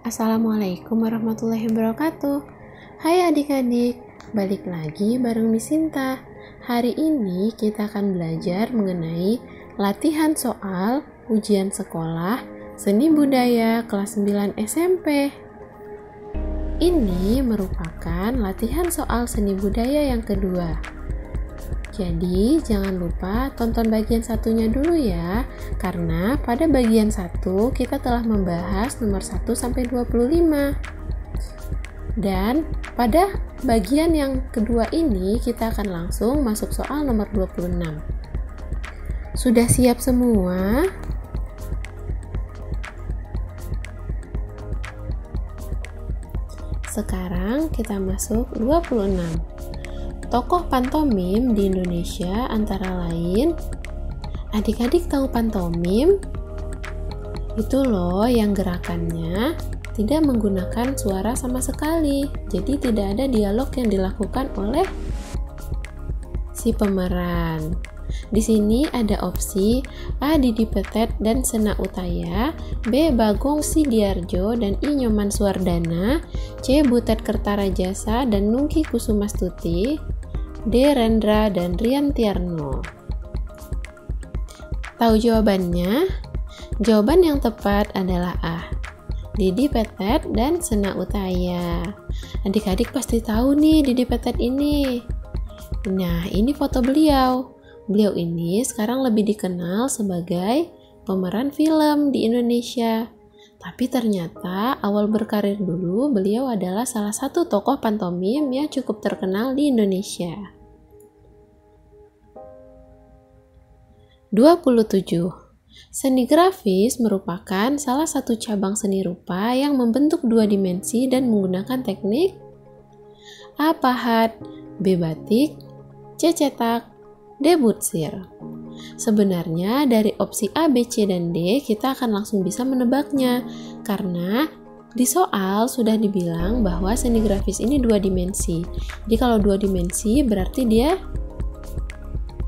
Assalamualaikum warahmatullahi wabarakatuh. Hai adik-adik, balik lagi bareng Miss Sinta. Hari ini kita akan belajar mengenai latihan soal ujian sekolah seni budaya kelas 9 SMP. Ini merupakan latihan soal seni budaya yang kedua. Jadi jangan lupa tonton bagian satunya dulu ya, karena pada bagian 1 kita telah membahas nomor 1 sampai 25. Dan pada bagian yang kedua ini kita akan langsung masuk soal nomor 26. Sudah siap semua? Sekarang kita masuk 26. Tokoh pantomim di Indonesia antara lain, adik-adik tahu pantomim? Itu loh yang gerakannya tidak menggunakan suara sama sekali, jadi tidak ada dialog yang dilakukan oleh si pemeran. Di sini ada opsi A. Didi Petet dan Sena Utaya, B. Bagong Sidiarjo dan I. Nyoman Suardana, C. Butet Kertarajasa dan Nungki Kusumastuti, D. Rendra dan Rian Tiarno. Tahu jawabannya? Jawaban yang tepat adalah A. Didi Petet dan Sena Utaya. Adik-adik pasti tahu nih Didi Petet ini. Nah, ini foto beliau. Beliau ini sekarang lebih dikenal sebagai pemeran film di Indonesia. Tapi ternyata awal berkarir dulu beliau adalah salah satu tokoh pantomim yang cukup terkenal di Indonesia. 27. Seni grafis merupakan salah satu cabang seni rupa yang membentuk dua dimensi dan menggunakan teknik A. Pahat, B. Batik, C. Cetak, D. Butsir. Sebenarnya dari opsi A, B, C, dan D kita akan langsung bisa menebaknya karena di soal sudah dibilang bahwa seni grafis ini dua dimensi. Jadi kalau dua dimensi berarti dia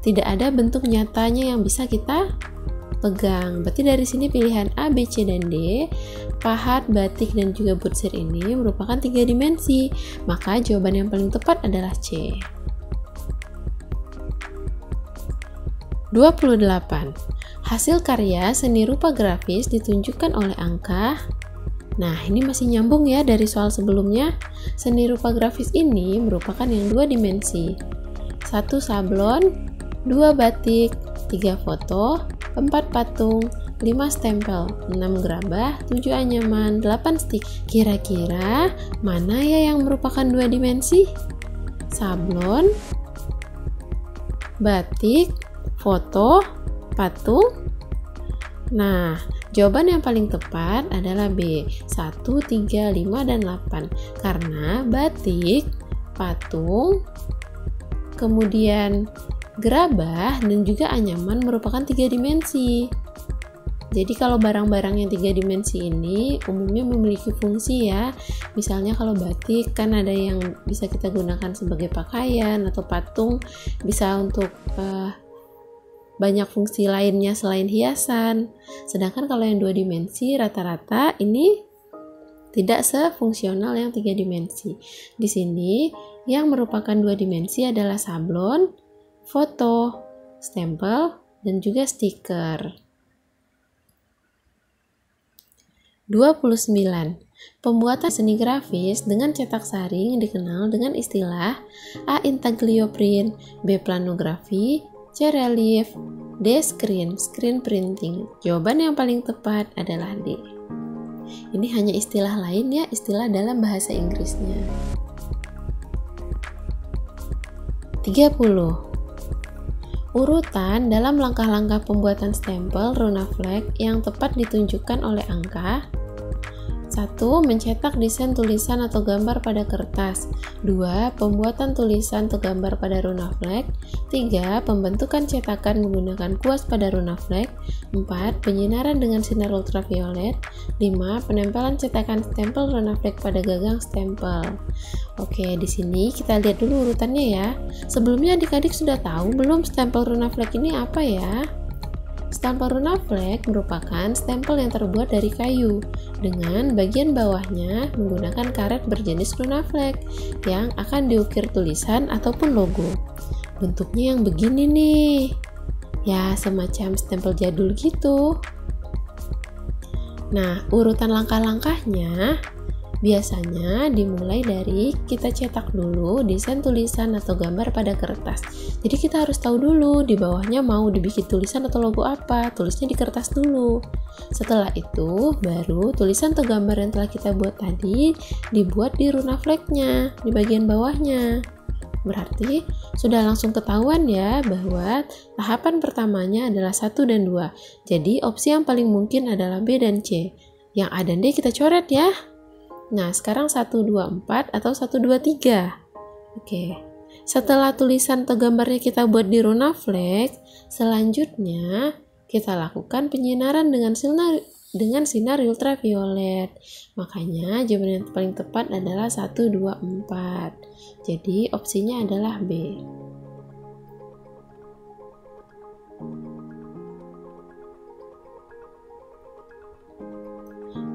tidak ada bentuk nyatanya yang bisa kita pegang. Berarti dari sini pilihan A, B, C, dan D, pahat, batik, dan juga butsir ini merupakan tiga dimensi. Maka jawaban yang paling tepat adalah C. 28. Hasil karya seni rupa grafis ditunjukkan oleh angka. Nah, ini masih nyambung ya dari soal sebelumnya. Seni rupa grafis ini merupakan yang dua dimensi. 1 sablon, 2 batik, 3 foto, 4 patung, 5 stempel, 6 gerabah, 7 anyaman, 8 stik. Kira-kira mana ya yang merupakan dua dimensi? Sablon, batik, foto, patung. Nah, jawaban yang paling tepat adalah B, 1, 3, 5, dan 8. Karena batik, patung, kemudian gerabah, dan juga anyaman merupakan tiga dimensi. Jadi kalau barang-barang yang tiga dimensi ini umumnya memiliki fungsi ya. Misalnya kalau batik kan ada yang bisa kita gunakan sebagai pakaian, atau patung bisa untuk banyak fungsi lainnya selain hiasan. Sedangkan kalau yang dua dimensi rata-rata ini tidak sefungsional yang tiga dimensi. Di sini yang merupakan dua dimensi adalah sablon, foto, stempel, dan juga stiker. 29. Pembuatan seni grafis dengan cetak saring dikenal dengan istilah A. Intaglio print, B. Planografi, C. Relief, D. Screen printing. Jawaban yang paling tepat adalah D. Ini hanya istilah lain ya, istilah dalam bahasa Inggrisnya. 30. Urutan dalam langkah-langkah pembuatan stempel runa flag yang tepat ditunjukkan oleh angka. 1. Mencetak desain tulisan atau gambar pada kertas. 2. Pembuatan tulisan atau gambar pada runa flag. 3. Pembentukan cetakan menggunakan kuas pada runa flag. 4. Penyinaran dengan sinar ultraviolet. 5. Penempelan cetakan stempel runa flag pada gagang stempel. Oke, di sini kita lihat dulu urutannya ya. Sebelumnya adik-adik sudah tahu belum stempel runa flag ini apa ya? Stempel runaflex merupakan stempel yang terbuat dari kayu dengan bagian bawahnya menggunakan karet berjenis runaflex yang akan diukir tulisan ataupun logo. Bentuknya yang begini nih. Ya, semacam stempel jadul gitu. Nah, urutan langkah-langkahnya biasanya dimulai dari kita cetak dulu desain tulisan atau gambar pada kertas. Jadi kita harus tahu dulu di bawahnya mau dibikin tulisan atau logo apa, tulisnya di kertas dulu. Setelah itu baru tulisan atau gambar yang telah kita buat tadi dibuat di runaflex-nya di bagian bawahnya. Berarti sudah langsung ketahuan ya bahwa tahapan pertamanya adalah 1 dan 2. Jadi opsi yang paling mungkin adalah B dan C. Yang A dan D kita coret ya. Nah, sekarang 1, 2, 4 atau 1, 2, 3. Oke. Setelah tulisan atau gambarnya kita buat di runaflex, selanjutnya kita lakukan penyinaran dengan sinar ultraviolet. Makanya jawaban yang paling tepat adalah 1, 2, 4. Jadi opsinya adalah B.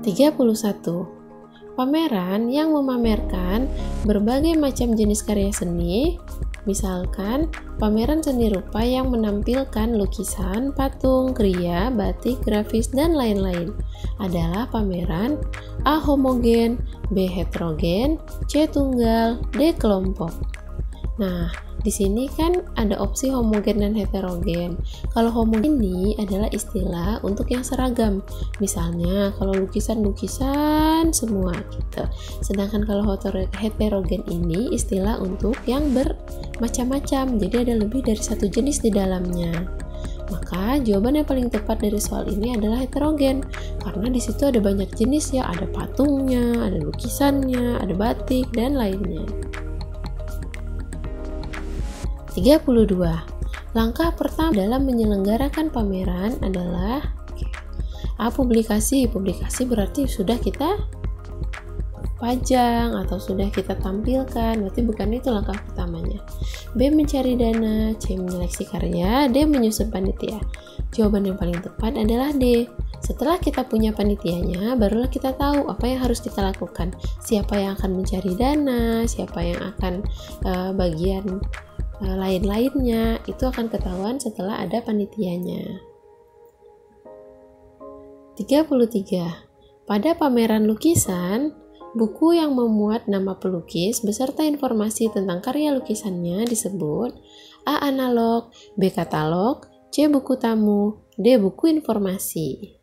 31. Pameran yang memamerkan berbagai macam jenis karya seni, misalkan pameran seni rupa yang menampilkan lukisan, patung, kriya, batik, grafis, dan lain-lain, adalah pameran A. Homogen, B. Heterogen, C. Tunggal, D. Kelompok. Nah, di sini kan ada opsi homogen dan heterogen. Kalau homogen ini adalah istilah untuk yang seragam. Misalnya kalau lukisan-lukisan semua gitu. Sedangkan kalau heterogen ini istilah untuk yang bermacam-macam. Jadi ada lebih dari satu jenis di dalamnya. Maka jawaban yang paling tepat dari soal ini adalah heterogen. Karena di situ ada banyak jenis ya, ada patungnya, ada lukisannya, ada batik dan lainnya. 32. Langkah pertama dalam menyelenggarakan pameran adalah A. Publikasi. Publikasi berarti sudah kita pajang atau sudah kita tampilkan, berarti bukan itu langkah pertamanya. B. Mencari dana. C. Menyeleksi karya. D. Menyusun panitia. Jawaban yang paling tepat adalah D. Setelah kita punya panitianya, barulah kita tahu apa yang harus kita lakukan. Siapa yang akan mencari dana, siapa yang akan bagian lain-lainnya, itu akan ketahuan setelah ada panitianya. 33. Pada pameran lukisan, buku yang memuat nama pelukis beserta informasi tentang karya lukisannya disebut A. Analog, B. Katalog, C. Buku tamu, D. Buku informasi.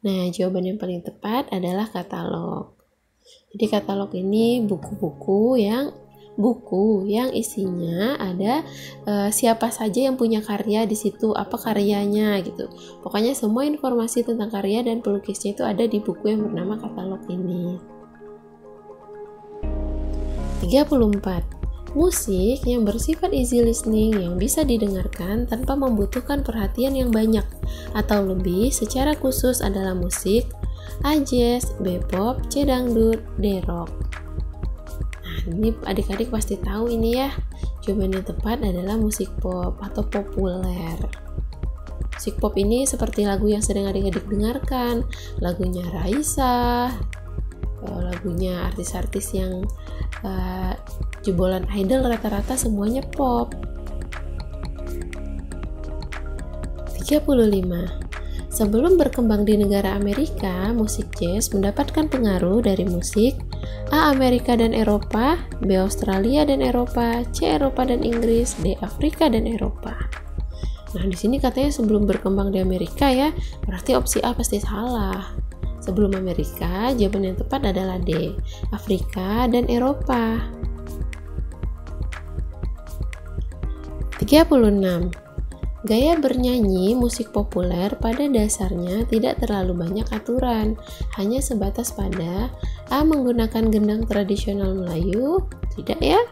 Nah, jawaban yang paling tepat adalah katalog. Jadi katalog ini buku yang isinya ada siapa saja yang punya karya di situ, apa karyanya gitu. Pokoknya semua informasi tentang karya dan pelukisnya itu ada di buku yang bernama katalog ini. 34. Musik yang bersifat easy listening yang bisa didengarkan tanpa membutuhkan perhatian yang banyak atau lebih secara khusus adalah musik A. Jazz, B. Pop, C. Dangdut, D. Rock. Ini adik-adik pasti tahu ini ya. Jawaban yang tepat adalah musik pop atau populer. Musik pop ini seperti lagu yang sedang adik-adik dengarkan, lagunya Raisa, lagunya artis-artis yang jebolan idol, rata-rata semuanya pop. 35. Sebelum berkembang di negara Amerika, musik jazz mendapatkan pengaruh dari musik A. Amerika dan Eropa, B. Australia dan Eropa, C. Eropa dan Inggris, D. Afrika dan Eropa. Nah, di sini katanya sebelum berkembang di Amerika ya, berarti opsi A pasti salah. Sebelum Amerika, jawaban yang tepat adalah D. Afrika dan Eropa. 36. Gaya bernyanyi musik populer pada dasarnya tidak terlalu banyak aturan, hanya sebatas pada A. Menggunakan gendang tradisional Melayu, tidak ya?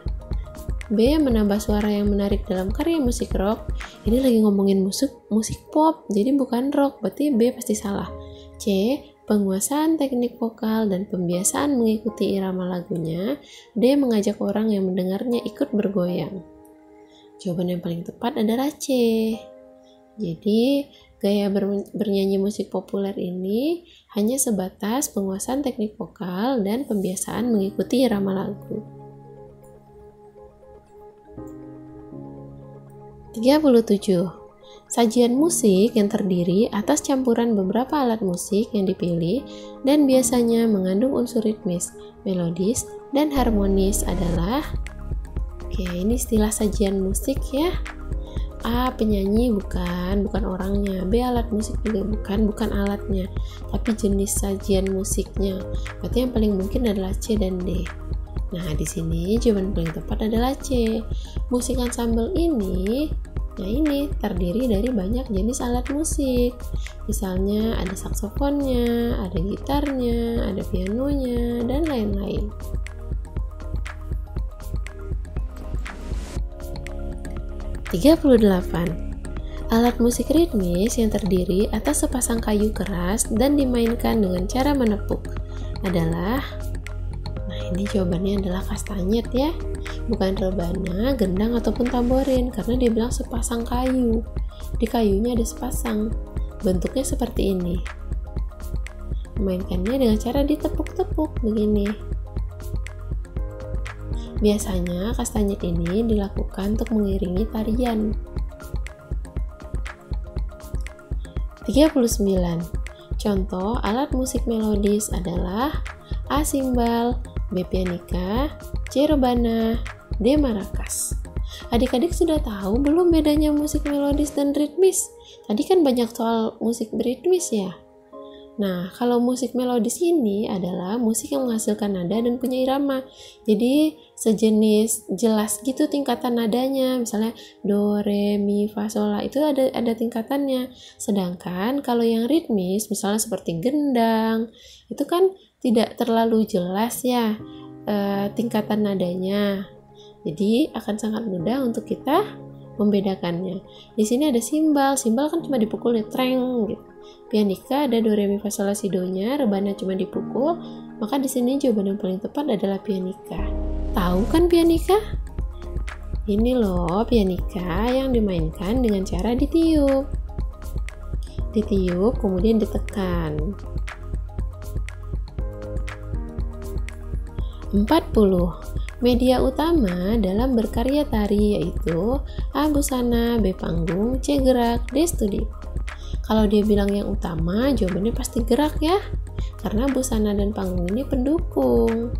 B. Menambah suara yang menarik dalam karya musik rock. Ini lagi ngomongin musik pop, jadi bukan rock, berarti B pasti salah. C. Penguasaan teknik vokal dan pembiasaan mengikuti irama lagunya. D. Mengajak orang yang mendengarnya ikut bergoyang. Jawaban yang paling tepat adalah C. Jadi Gaya bernyanyi musik populer ini hanya sebatas penguasaan teknik vokal dan pembiasaan mengikuti irama lagu. 37. Sajian musik yang terdiri atas campuran beberapa alat musik yang dipilih dan biasanya mengandung unsur ritmis, melodis, dan harmonis adalah ini istilah sajian musik ya. A. Penyanyi bukan orangnya. B. Alat musik juga bukan alatnya, tapi jenis sajian musiknya. Berarti yang paling mungkin adalah C dan D. Nah, di sini jawaban paling tepat adalah C. Musik ensemble ini terdiri dari banyak jenis alat musik. Misalnya ada saksofonnya, ada gitarnya, ada pianonya, dan lain-lain. 38. Alat musik ritmis yang terdiri atas sepasang kayu keras dan dimainkan dengan cara menepuk adalah, ini jawabannya adalah kastanyet ya, bukan rebana, gendang, ataupun tamborin, karena dia bilang sepasang kayu. Di kayunya ada sepasang, bentuknya seperti ini. Memainkannya dengan cara ditepuk-tepuk begini. Biasanya kastanyet ini dilakukan untuk mengiringi tarian. 39. Contoh alat musik melodis adalah A. Simbal, B. Pianika, C. Rebana, D. Marakas. Adik-adik sudah tahu belum bedanya musik melodis dan ritmis? Tadi kan banyak soal musik beritmis ya. Nah, kalau musik melodis ini adalah musik yang menghasilkan nada dan punya irama. Jadi sejenis jelas gitu tingkatan nadanya. Misalnya do, re, mi, fa, sol, la, itu ada tingkatannya. Sedangkan kalau yang ritmis, misalnya seperti gendang, itu kan tidak terlalu jelas ya tingkatan nadanya. Jadi akan sangat mudah untuk kita membedakannya. Di sini ada simbal kan cuma dipukul nih, treng gitu. Pianika ada do, re, mi, fa, sol, la, si, do-nya, rebana cuma dipukul, maka di sini jawaban yang paling tepat adalah pianika. Tahu kan pianika? Ini loh pianika yang dimainkan dengan cara ditiup. Ditiup kemudian ditekan. 40. Media utama dalam berkarya tari yaitu A. busana, B. panggung, C. gerak, D. studio. Kalau dia bilang yang utama, jawabannya pasti gerak ya, karena busana dan panggung ini pendukung.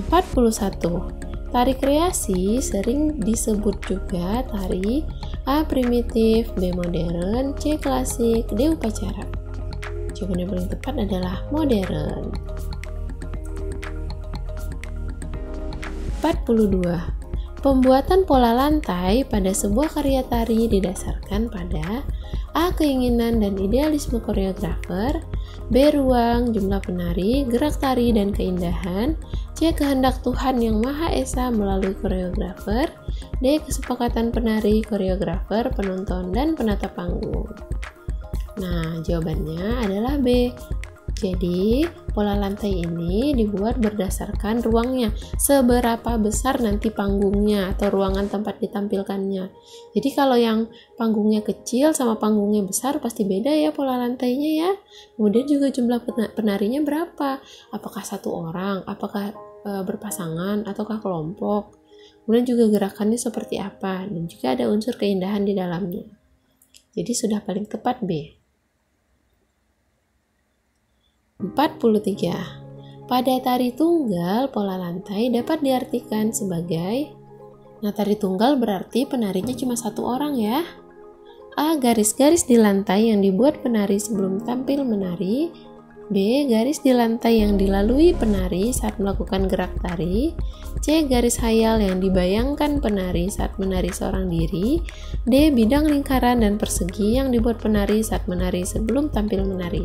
41. Tari kreasi sering disebut juga tari A. primitif, B. modern, C. klasik, D. upacara. Jawaban yang paling tepat adalah modern. 42. Pembuatan pola lantai pada sebuah karya tari didasarkan pada A. keinginan dan idealisme koreografer, B. ruang, jumlah penari, gerak tari dan keindahan, C. kehendak Tuhan yang Maha Esa melalui koreografer, D. kesepakatan penari, koreografer, penonton, dan penata panggung. Nah, jawabannya adalah B. Jadi, pola lantai ini dibuat berdasarkan ruangnya, seberapa besar nanti panggungnya atau ruangan tempat ditampilkannya. Jadi kalau yang panggungnya kecil sama panggungnya besar pasti beda ya pola lantainya ya. Kemudian juga jumlah penarinya berapa? Apakah satu orang? Apakah berpasangan? Ataukah kelompok? Kemudian juga gerakannya seperti apa? Dan juga ada unsur keindahan di dalamnya. Jadi sudah paling tepat B. 43. Pada tari tunggal, pola lantai dapat diartikan sebagai, tari tunggal berarti penarinya cuma satu orang ya. A. Garis-garis di lantai yang dibuat penari sebelum tampil menari. B. Garis di lantai yang dilalui penari saat melakukan gerak tari. C. Garis hayal yang dibayangkan penari saat menari seorang diri. D. Bidang lingkaran dan persegi yang dibuat penari saat menari sebelum tampil menari.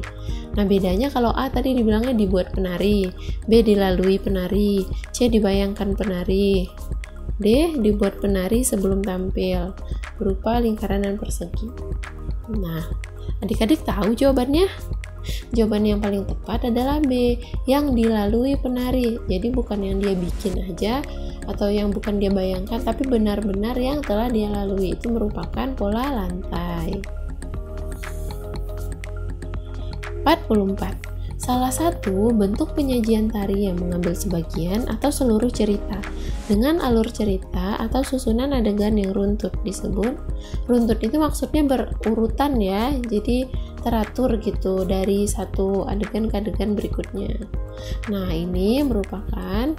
Nah, bedanya kalau A tadi dibilangnya dibuat penari, B dilalui penari, C dibayangkan penari, D dibuat penari sebelum tampil berupa lingkaran dan persegi. Nah, adik-adik tahu jawabannya? Jawaban yang paling tepat adalah B, yang dilalui penari. Jadi bukan yang dia bikin aja, atau yang bukan dia bayangkan tapi benar-benar yang telah dia lalui. Itu merupakan pola lantai. 44. Salah satu bentuk penyajian tari yang mengambil sebagian atau seluruh cerita dengan alur cerita atau susunan adegan yang runtut disebut. Runtut itu maksudnya berurutan ya, jadi teratur gitu dari satu adegan ke adegan berikutnya. Nah, ini merupakan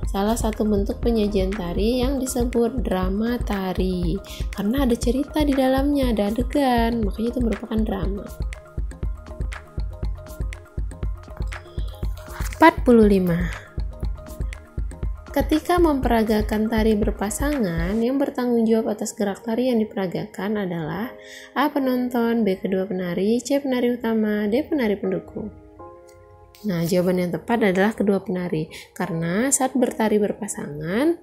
salah satu bentuk penyajian tari yang disebut drama tari karena ada cerita di dalamnya, ada adegan, makanya itu merupakan drama. 45. Ketika memperagakan tari berpasangan, yang bertanggung jawab atas gerak tari yang diperagakan adalah A. Penonton, B. Kedua penari, C. Penari utama, D. Penari pendukung. Nah, jawaban yang tepat adalah kedua penari, karena saat bertari berpasangan,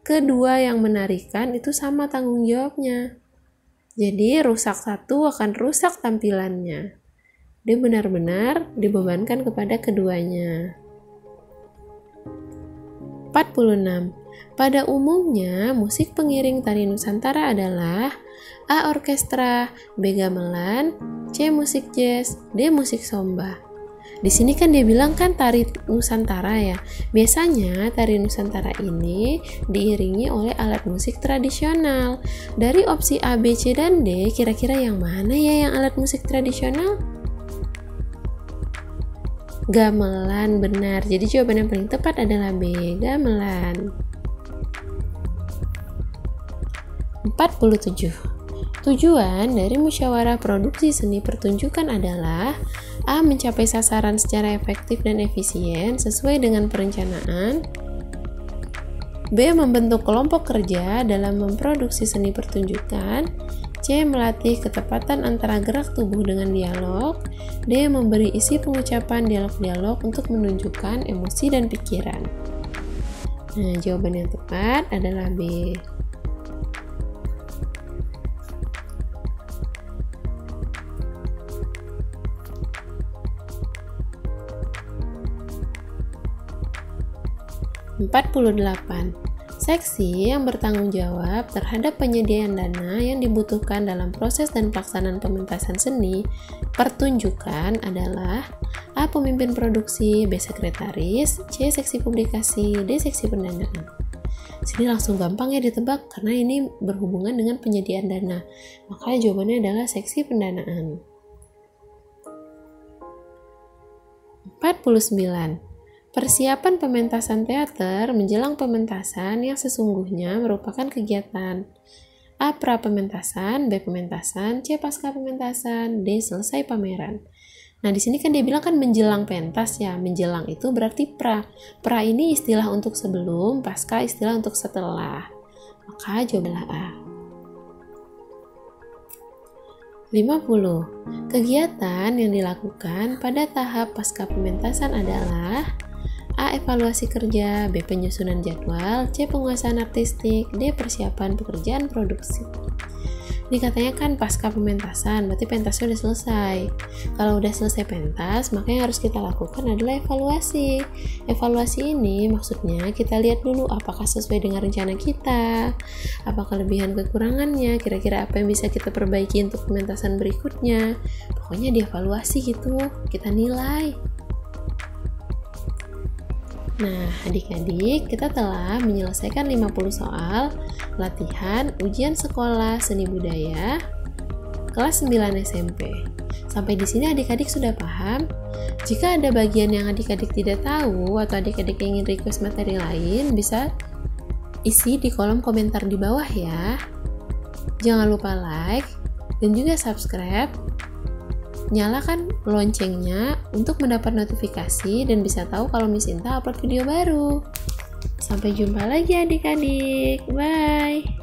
kedua yang menarikan itu sama tanggung jawabnya. Jadi, rusak satu akan rusak tampilannya. Dia benar-benar dibebankan kepada keduanya. 46. Pada umumnya, musik pengiring tari Nusantara adalah A. Orkestra, B. Gamelan, C. Musik jazz, D. Musik somba. Di sini kan dia bilang kan tari Nusantara ya. Biasanya tari Nusantara ini diiringi oleh alat musik tradisional. Dari opsi A, B, C, dan D, kira-kira yang mana ya yang alat musik tradisional? Gamelan, benar. Jadi jawaban yang paling tepat adalah B, gamelan. 47. Tujuan dari musyawarah produksi seni pertunjukan adalah A. Mencapai sasaran secara efektif dan efisien sesuai dengan perencanaan, B. Membentuk kelompok kerja dalam memproduksi seni pertunjukan, C. Melatih ketepatan antara gerak tubuh dengan dialog, D. Memberi isi pengucapan dialog-dialog untuk menunjukkan emosi dan pikiran. Nah, jawaban yang tepat adalah B. (48) Seksi yang bertanggung jawab terhadap penyediaan dana yang dibutuhkan dalam proses dan pelaksanaan pementasan seni pertunjukan adalah A. Pemimpin produksi, B. Sekretaris, C. Seksi publikasi, D. Seksi pendanaan. Sini langsung gampang ya ditebak karena ini berhubungan dengan penyediaan dana. Maka jawabannya adalah seksi pendanaan. 49. Persiapan pementasan teater menjelang pementasan yang sesungguhnya merupakan kegiatan A. Pra-pementasan, B. Pementasan, C. Pasca pementasan, D. Selesai pameran. Nah, di sini kan dia bilang kan menjelang pentas ya. Menjelang itu berarti pra. Pra ini istilah untuk sebelum, pasca istilah untuk setelah. Maka jawabannya A. 50. Kegiatan yang dilakukan pada tahap pasca pementasan adalah A. Evaluasi kerja, B. Penyusunan jadwal, C. Penguasaan artistik, D. Persiapan pekerjaan produksi. Ini katanya kan pasca pementasan, berarti pentasnya udah selesai. Kalau udah selesai pentas, maka yang harus kita lakukan adalah evaluasi. Evaluasi ini maksudnya kita lihat dulu apakah sesuai dengan rencana kita, apa kelebihan kekurangannya, kira-kira apa yang bisa kita perbaiki untuk pementasan berikutnya. Pokoknya dievaluasi gitu, kita nilai. Nah, adik-adik, kita telah menyelesaikan 50 soal latihan ujian sekolah seni budaya kelas 9 SMP. Sampai di sini adik-adik sudah paham? Jika ada bagian yang adik-adik tidak tahu atau adik-adik ingin request materi lain, bisa isi di kolom komentar di bawah ya. Jangan lupa like dan juga subscribe. Nyalakan loncengnya untuk mendapat notifikasi dan bisa tahu kalau Miss Inta upload video baru. Sampai jumpa lagi adik-adik. Bye.